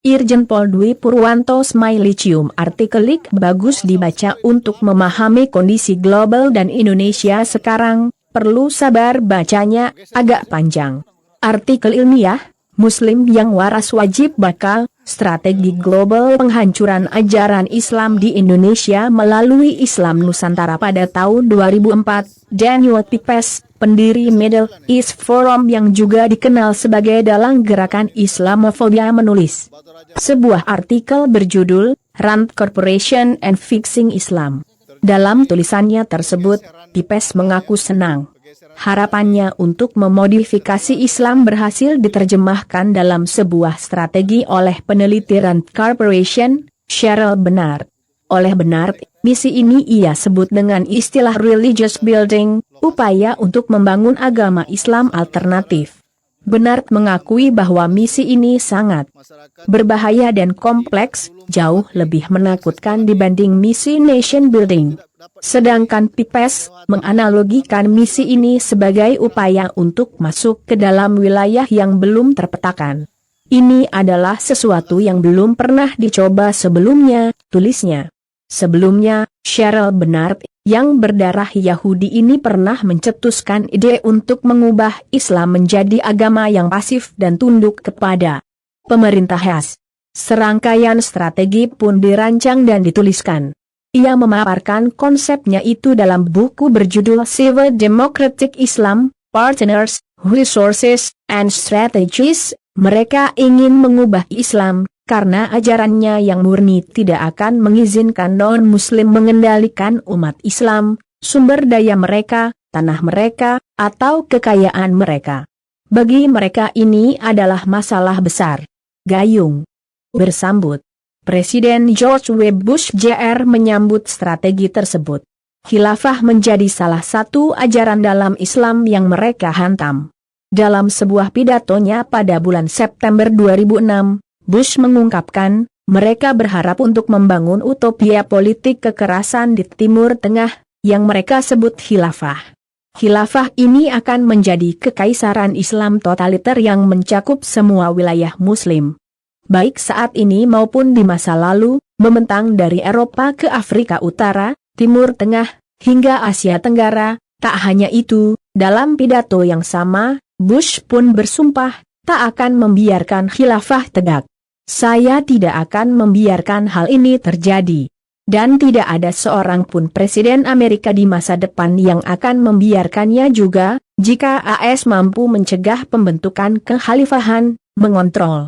Irjen Pol Dwi Purwanto Smiley cium artikelik bagus dibaca untuk memahami kondisi global dan Indonesia sekarang, perlu sabar bacanya, agak panjang. Artikel ilmiah, Muslim yang waras wajib bakal, strategi global penghancuran ajaran Islam di Indonesia melalui Islam Nusantara pada tahun 2004, Daniel Pipes, pendiri Middle East Forum yang juga dikenal sebagai dalang gerakan Islamofobia menulis sebuah artikel berjudul, Rand Corporation and Fixing Islam. Dalam tulisannya tersebut, Pipes mengaku senang. Harapannya untuk memodifikasi Islam berhasil diterjemahkan dalam sebuah strategi oleh peneliti Rand Corporation, Cheryl Bernard. Oleh Bernard, misi ini ia sebut dengan istilah religious building, upaya untuk membangun agama Islam alternatif. Bernard mengakui bahwa misi ini sangat berbahaya dan kompleks, jauh lebih menakutkan dibanding misi nation building. Sedangkan Pipes menganalogikan misi ini sebagai upaya untuk masuk ke dalam wilayah yang belum terpetakan. Ini adalah sesuatu yang belum pernah dicoba sebelumnya, tulisnya. Sebelumnya, Cheryl Bernard, yang berdarah Yahudi ini pernah mencetuskan ide untuk mengubah Islam menjadi agama yang pasif dan tunduk kepada pemerintah khas. Serangkaian strategi pun dirancang dan dituliskan. Ia memaparkan konsepnya itu dalam buku berjudul Civil Democratic Islam, Partners, Resources, and Strategies. Mereka ingin mengubah Islam, karena ajarannya yang murni tidak akan mengizinkan non-muslim mengendalikan umat Islam, sumber daya mereka, tanah mereka, atau kekayaan mereka. Bagi mereka ini adalah masalah besar. Gayung bersambut. Presiden George W. Bush Jr. menyambut strategi tersebut. Khilafah menjadi salah satu ajaran dalam Islam yang mereka hantam. Dalam sebuah pidatonya pada bulan September 2006, Bush mengungkapkan, mereka berharap untuk membangun utopia politik kekerasan di Timur Tengah, yang mereka sebut khilafah. Khilafah ini akan menjadi kekaisaran Islam totaliter yang mencakup semua wilayah Muslim. Baik saat ini maupun di masa lalu, membentang dari Eropa ke Afrika Utara, Timur Tengah, hingga Asia Tenggara. Tak hanya itu, dalam pidato yang sama, Bush pun bersumpah, tak akan membiarkan khilafah tegak. Saya tidak akan membiarkan hal ini terjadi. Dan tidak ada seorang pun presiden Amerika di masa depan yang akan membiarkannya juga, jika AS mampu mencegah pembentukan kekhalifahan, mengontrol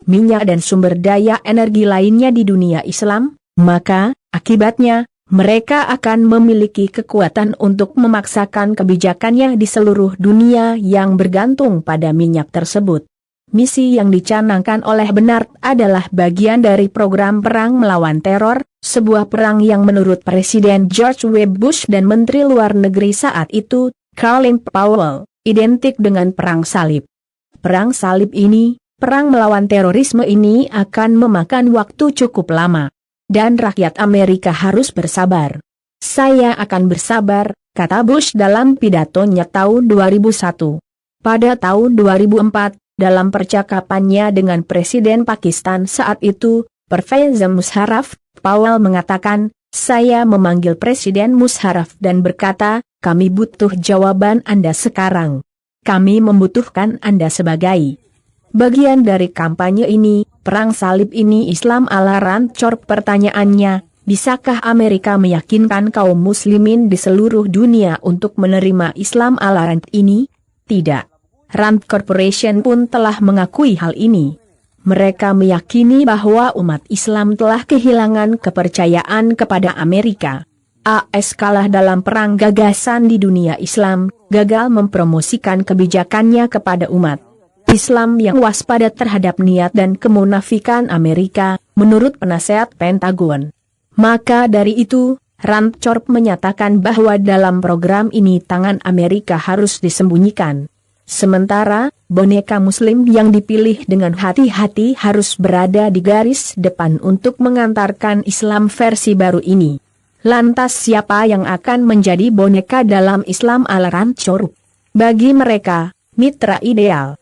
minyak dan sumber daya energi lainnya di dunia Islam, maka, akibatnya, mereka akan memiliki kekuatan untuk memaksakan kebijakannya di seluruh dunia yang bergantung pada minyak tersebut. Misi yang dicanangkan oleh Bernard adalah bagian dari program perang melawan teror, sebuah perang yang menurut Presiden George W. Bush dan Menteri Luar Negeri saat itu, Colin Powell, identik dengan perang salib. Perang salib ini, perang melawan terorisme ini akan memakan waktu cukup lama. Dan rakyat Amerika harus bersabar. Saya akan bersabar, kata Bush dalam pidatonya tahun 2001. Pada tahun 2004, dalam percakapannya dengan Presiden Pakistan saat itu, Pervez Musharraf, Powell mengatakan, saya memanggil Presiden Musharraf dan berkata, kami butuh jawaban Anda sekarang. Kami membutuhkan Anda sebagai bagian dari kampanye ini, perang salib ini Islam ala Rand Corp. Pertanyaannya, bisakah Amerika meyakinkan kaum muslimin di seluruh dunia untuk menerima Islam ala Rand ini? Tidak. Rand Corporation pun telah mengakui hal ini. Mereka meyakini bahwa umat Islam telah kehilangan kepercayaan kepada Amerika. AS kalah dalam perang gagasan di dunia Islam, gagal mempromosikan kebijakannya kepada umat Islam yang waspada terhadap niat dan kemunafikan Amerika, menurut penasehat Pentagon. Maka dari itu, Rand Corp menyatakan bahwa dalam program ini tangan Amerika harus disembunyikan. Sementara, boneka Muslim yang dipilih dengan hati-hati harus berada di garis depan untuk mengantarkan Islam versi baru ini. Lantas siapa yang akan menjadi boneka dalam Islam ala Rand Corp? Bagi mereka, mitra ideal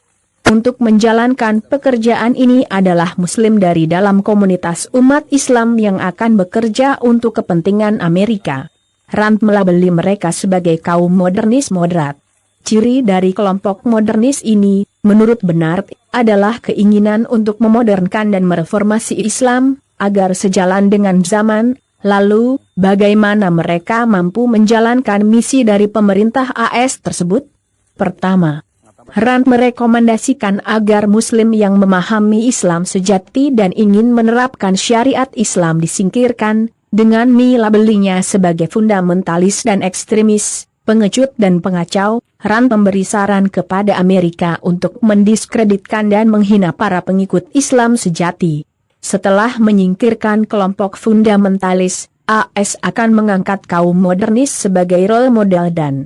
untuk menjalankan pekerjaan ini adalah Muslim dari dalam komunitas umat Islam yang akan bekerja untuk kepentingan Amerika. Rand melabeli mereka sebagai kaum modernis moderat. Ciri dari kelompok modernis ini, menurut Bernard, adalah keinginan untuk memodernkan dan mereformasi Islam, agar sejalan dengan zaman. Lalu, bagaimana mereka mampu menjalankan misi dari pemerintah AS tersebut? Pertama, Rand merekomendasikan agar Muslim yang memahami Islam sejati dan ingin menerapkan syariat Islam disingkirkan, dengan melabelinya sebagai fundamentalis dan ekstremis, pengecut dan pengacau. Rand memberi saran kepada Amerika untuk mendiskreditkan dan menghina para pengikut Islam sejati. Setelah menyingkirkan kelompok fundamentalis, AS akan mengangkat kaum modernis sebagai role model dan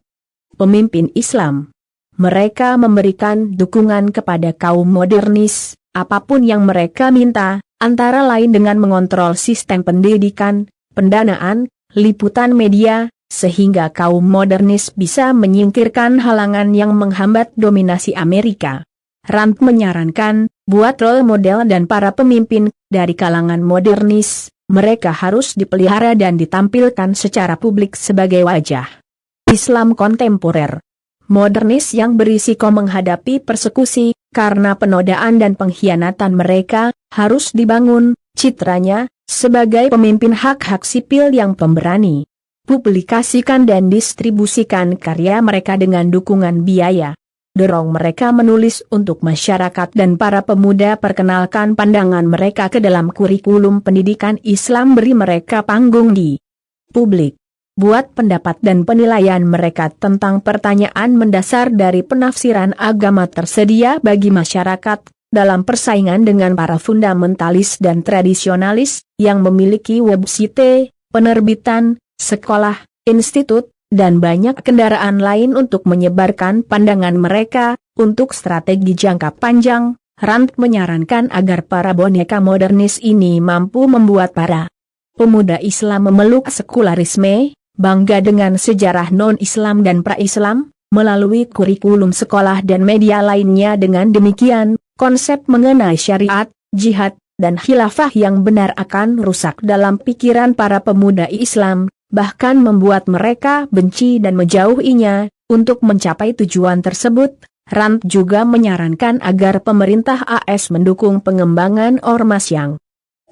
pemimpin Islam. Mereka memberikan dukungan kepada kaum modernis, apapun yang mereka minta, antara lain dengan mengontrol sistem pendidikan, pendanaan, liputan media, sehingga kaum modernis bisa menyingkirkan halangan yang menghambat dominasi Amerika. Rand menyarankan, buat role model dan para pemimpin dari kalangan modernis, mereka harus dipelihara dan ditampilkan secara publik sebagai wajah Islam kontemporer. Modernis yang berisiko menghadapi persekusi, karena penodaan dan pengkhianatan mereka, harus dibangun citranya sebagai pemimpin hak-hak sipil yang pemberani. Publikasikan dan distribusikan karya mereka dengan dukungan biaya. Dorong mereka menulis untuk masyarakat dan para pemuda, perkenalkan pandangan mereka ke dalam kurikulum pendidikan Islam, beri mereka panggung di publik. Buat pendapat dan penilaian mereka tentang pertanyaan mendasar dari penafsiran agama tersedia bagi masyarakat, dalam persaingan dengan para fundamentalis dan tradisionalis, yang memiliki website, penerbitan, sekolah, institut, dan banyak kendaraan lain untuk menyebarkan pandangan mereka. Untuk strategi jangka panjang, Rand menyarankan agar para boneka modernis ini mampu membuat para pemuda Islam memeluk sekularisme, bangga dengan sejarah non-Islam dan pra-Islam, melalui kurikulum sekolah dan media lainnya. Dengan demikian, konsep mengenai syariat, jihad, dan khilafah yang benar akan rusak dalam pikiran para pemuda Islam, bahkan membuat mereka benci dan menjauhinya. Untuk mencapai tujuan tersebut, Rand juga menyarankan agar pemerintah AS mendukung pengembangan ormas yang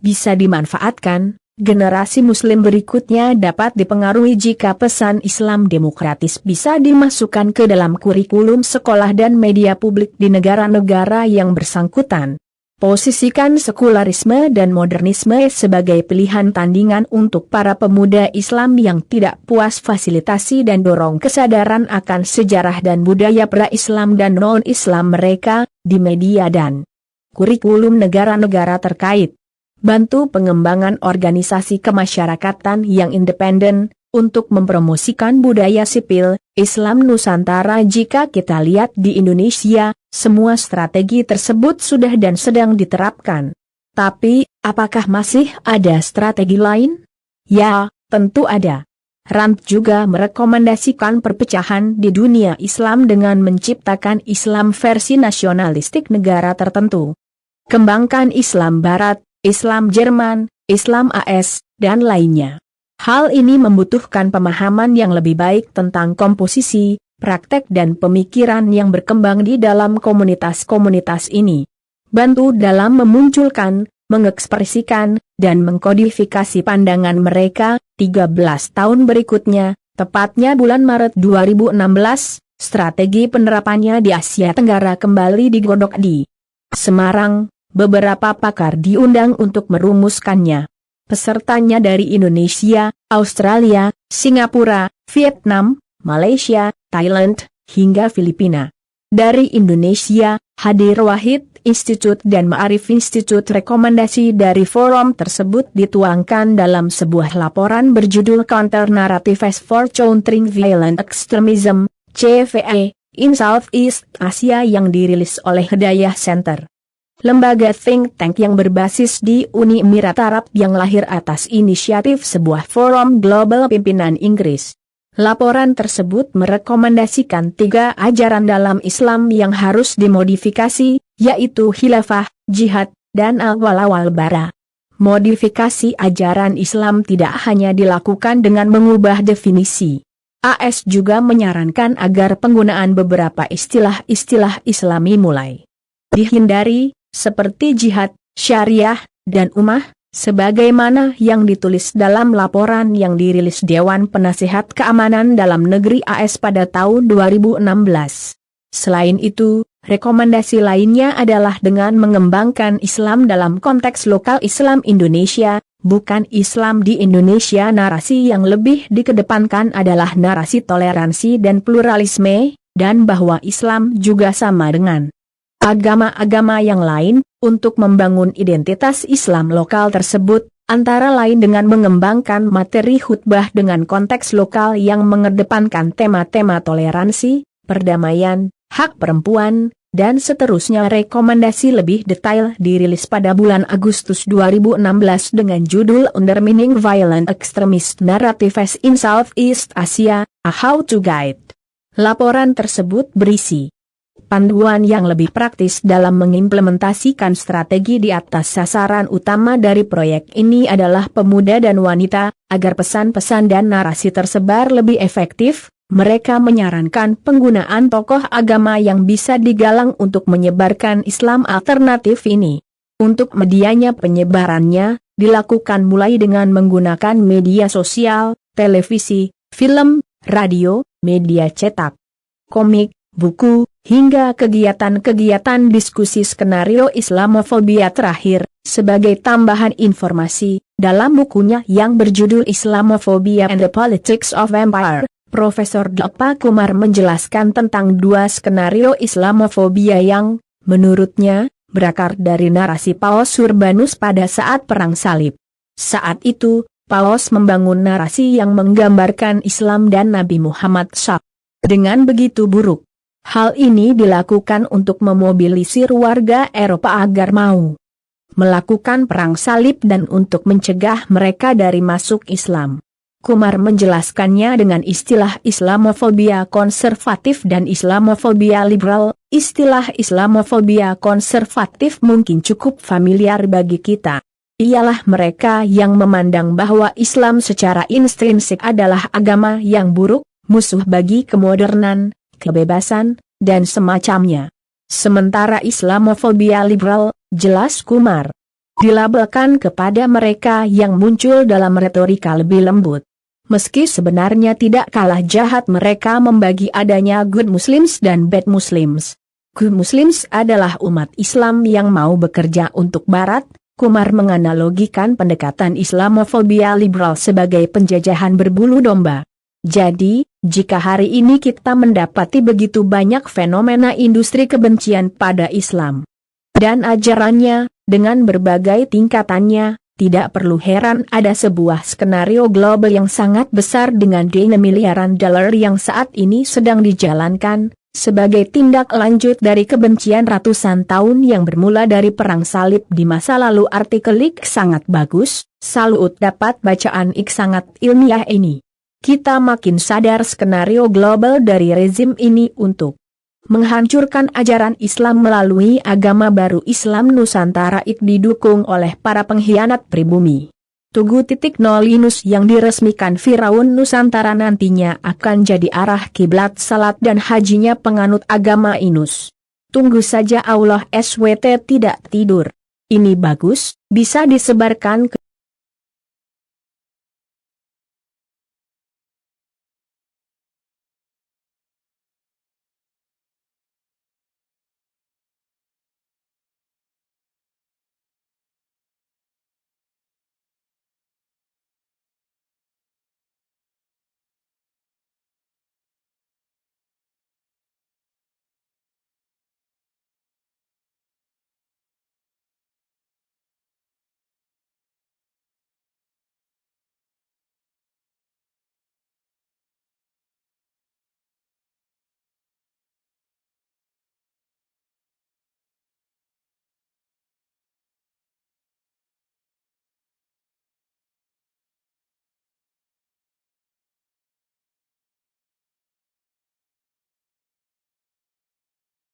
bisa dimanfaatkan. Generasi Muslim berikutnya dapat dipengaruhi jika pesan Islam demokratis bisa dimasukkan ke dalam kurikulum sekolah dan media publik di negara-negara yang bersangkutan. Posisikan sekularisme dan modernisme sebagai pilihan tandingan untuk para pemuda Islam yang tidak puas fasilitasi, dan dorong kesadaran akan sejarah dan budaya pra-Islam dan non-Islam mereka di media dan kurikulum negara-negara terkait. Bantu pengembangan organisasi kemasyarakatan yang independen untuk mempromosikan budaya sipil Islam Nusantara. Jika kita lihat di Indonesia, semua strategi tersebut sudah dan sedang diterapkan. Tapi, apakah masih ada strategi lain? Ya, tentu ada. Rand juga merekomendasikan perpecahan di dunia Islam dengan menciptakan Islam versi nasionalistik negara tertentu. Kembangkan Islam Barat, Islam Jerman, Islam AS, dan lainnya. Hal ini membutuhkan pemahaman yang lebih baik tentang komposisi, praktek dan pemikiran yang berkembang di dalam komunitas-komunitas ini. Bantu dalam memunculkan, mengekspresikan, dan mengkodifikasi pandangan mereka. 13 tahun berikutnya, tepatnya bulan Maret 2016, strategi penerapannya di Asia Tenggara kembali digodok di Semarang. Beberapa pakar diundang untuk merumuskannya. Pesertanya dari Indonesia, Australia, Singapura, Vietnam, Malaysia, Thailand, hingga Filipina. Dari Indonesia, Hadir Wahid Institute dan Ma'arif Institute. Rekomendasi dari forum tersebut dituangkan dalam sebuah laporan berjudul Counter Narratives for Countering Violent Extremism, CVE, in Southeast Asia yang dirilis oleh Hidayah Center. Lembaga think tank yang berbasis di Uni Emirat Arab yang lahir atas inisiatif sebuah forum global pimpinan Inggris. Laporan tersebut merekomendasikan 3 ajaran dalam Islam yang harus dimodifikasi, yaitu khilafah, jihad, dan al-wala wal bara. Modifikasi ajaran Islam tidak hanya dilakukan dengan mengubah definisi. AS juga menyarankan agar penggunaan beberapa istilah-istilah Islami mulai dihindari, seperti jihad, syariah, dan ummah, sebagaimana yang ditulis dalam laporan yang dirilis Dewan Penasihat Keamanan Dalam Negeri AS pada tahun 2016. Selain itu, rekomendasi lainnya adalah dengan mengembangkan Islam dalam konteks lokal Islam Indonesia, bukan Islam di Indonesia. Narasi yang lebih dikedepankan adalah narasi toleransi dan pluralisme, dan bahwa Islam juga sama dengan agama-agama yang lain, untuk membangun identitas Islam lokal tersebut, antara lain dengan mengembangkan materi khutbah dengan konteks lokal yang mengedepankan tema-tema toleransi, perdamaian, hak perempuan, dan seterusnya. Rekomendasi lebih detail dirilis pada bulan Agustus 2016 dengan judul Undermining Violent Extremist Narratives in Southeast Asia, A How to Guide. Laporan tersebut berisi panduan yang lebih praktis dalam mengimplementasikan strategi di atas. Sasaran utama dari proyek ini adalah pemuda dan wanita, agar pesan-pesan dan narasi tersebar lebih efektif. Mereka menyarankan penggunaan tokoh agama yang bisa digalang untuk menyebarkan Islam alternatif ini. Untuk medianya penyebarannya dilakukan mulai dengan menggunakan media sosial, televisi, film, radio, media cetak, komik, buku, hingga kegiatan-kegiatan diskusi skenario Islamofobia. Terakhir, sebagai tambahan informasi, dalam bukunya yang berjudul Islamophobia and the Politics of Empire, Profesor Dapa Kumar menjelaskan tentang 2 skenario Islamofobia yang, menurutnya, berakar dari narasi Paus Urbanus pada saat Perang Salib. Saat itu, Paus membangun narasi yang menggambarkan Islam dan Nabi Muhammad SAW dengan begitu buruk. Hal ini dilakukan untuk memobilisir warga Eropa agar mau melakukan perang salib dan untuk mencegah mereka dari masuk Islam. Kumar menjelaskannya dengan istilah Islamofobia konservatif dan Islamofobia liberal. Istilah Islamofobia konservatif mungkin cukup familiar bagi kita. Ialah mereka yang memandang bahwa Islam secara intrinsik adalah agama yang buruk, musuh bagi kemodernan, kebebasan, dan semacamnya. Sementara Islamofobia liberal, jelas Kumar, dilabelkan kepada mereka yang muncul dalam retorika lebih lembut. Meski sebenarnya tidak kalah jahat mereka membagi adanya good Muslims dan bad Muslims. Good Muslims adalah umat Islam yang mau bekerja untuk Barat. Kumar menganalogikan pendekatan Islamofobia liberal sebagai penjajahan berbulu domba. Jadi, jika hari ini kita mendapati begitu banyak fenomena industri kebencian pada Islam dan ajarannya, dengan berbagai tingkatannya, tidak perlu heran ada sebuah skenario global yang sangat besar dengan dana miliaran dolar yang saat ini sedang dijalankan, sebagai tindak lanjut dari kebencian ratusan tahun yang bermula dari Perang Salib di masa lalu. Artikel Ik sangat bagus, salut dapat bacaan Ik sangat ilmiah ini. Kita makin sadar skenario global dari rezim ini untuk menghancurkan ajaran Islam melalui agama baru Islam Nusantara didukung oleh para pengkhianat pribumi. Tugu.0 Linus yang diresmikan Firaun Nusantara nantinya akan jadi arah kiblat salat dan hajinya penganut agama Inus. Tunggu saja Allah SWT tidak tidur. Ini bagus, bisa disebarkan ke